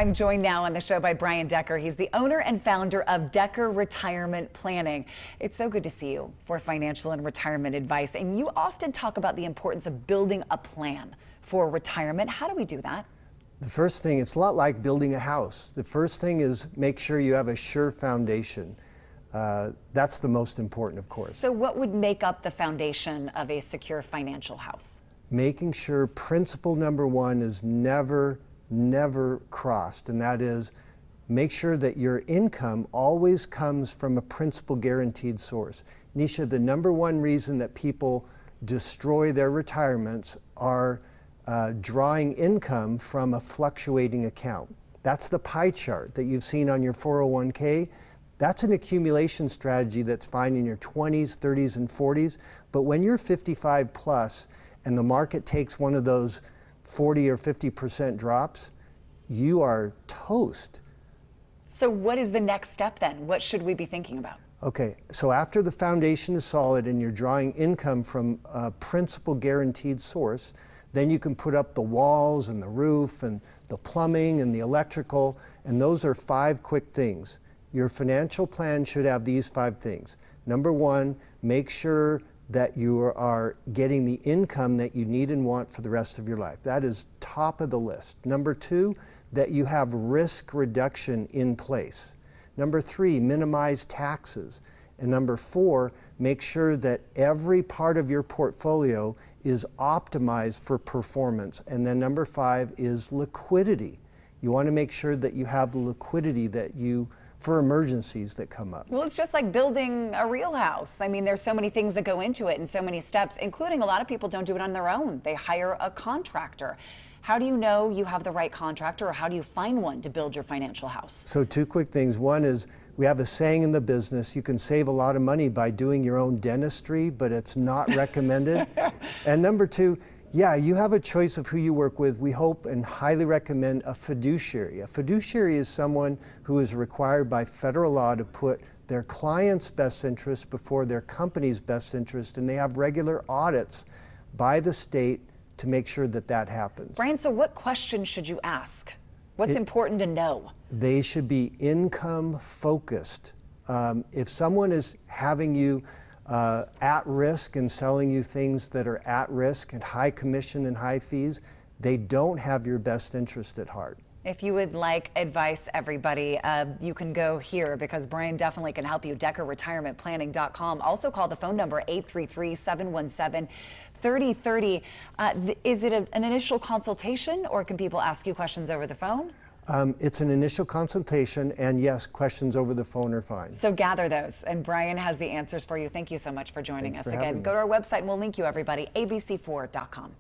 I'm joined now on the show by Brian Decker. He's the owner and founder of Decker Retirement Planning. It's so good to see you for financial and retirement advice. And you often talk about the importance of building a plan for retirement. How do we do that? The first thing, it's a lot like building a house. The first thing is make sure you have a sure foundation. That's the most important, of course. So what would make up the foundation of a secure financial house? Making sure principle number one is never crossed, and that is make sure that your income always comes from a principal guaranteed source. Nicea, the number one reason that people destroy their retirements are drawing income from a fluctuating account. That's the pie chart that you've seen on your 401k. That's an accumulation strategy that's fine in your 20s, 30s, and 40s. But when you're 55 plus and the market takes one of those 40 or 50% drops, you are toast. So what is the next step then? What should we be thinking about? Okay, so after the foundation is solid and you're drawing income from a principal guaranteed source, then you can put up the walls and the roof and the plumbing and the electrical, and those are 5 quick things. Your financial plan should have these 5 things. Number one, make sure that you are getting the income that you need and want for the rest of your life. That is top of the list. Number 2, that you have risk reduction in place. Number 3, minimize taxes. And number 4, make sure that every part of your portfolio is optimized for performance. And then number 5 is liquidity. You want to make sure that you have the liquidity that you for emergencies that come up. Well, it's just like building a real house. I mean, there's so many things that go into it and so many steps, including a lot of people don't do it on their own. They hire a contractor. How do you know you have the right contractor, or how do you find one to build your financial house? So 2 quick things. One is, we have a saying in the business, you can save a lot of money by doing your own dentistry, but it's not recommended. And number 2, yeah, you have a choice of who you work with. We hope and highly recommend a fiduciary. A fiduciary is someone who is required by federal law to put their client's best interest before their company's best interest, and they have regular audits by the state to make sure that that happens. Brian, so what questions should you ask? What's important to know? They should be income focused. If someone is having you at risk and selling you things that are at risk and high commission and high fees, they don't have your best interest at heart. If you would like advice, everybody, you can go here because Brian definitely can help you. DeckerRetirementPlanning.com. Also call the phone number 833-717-3030. Is it an initial consultation, or can people ask you questions over the phone? It's an initial consultation, and yes, questions over the phone are fine. So gather those, and Brian has the answers for you. Thank you so much for joining us again. Me. Go to our website and we'll link you, everybody, abc4.com.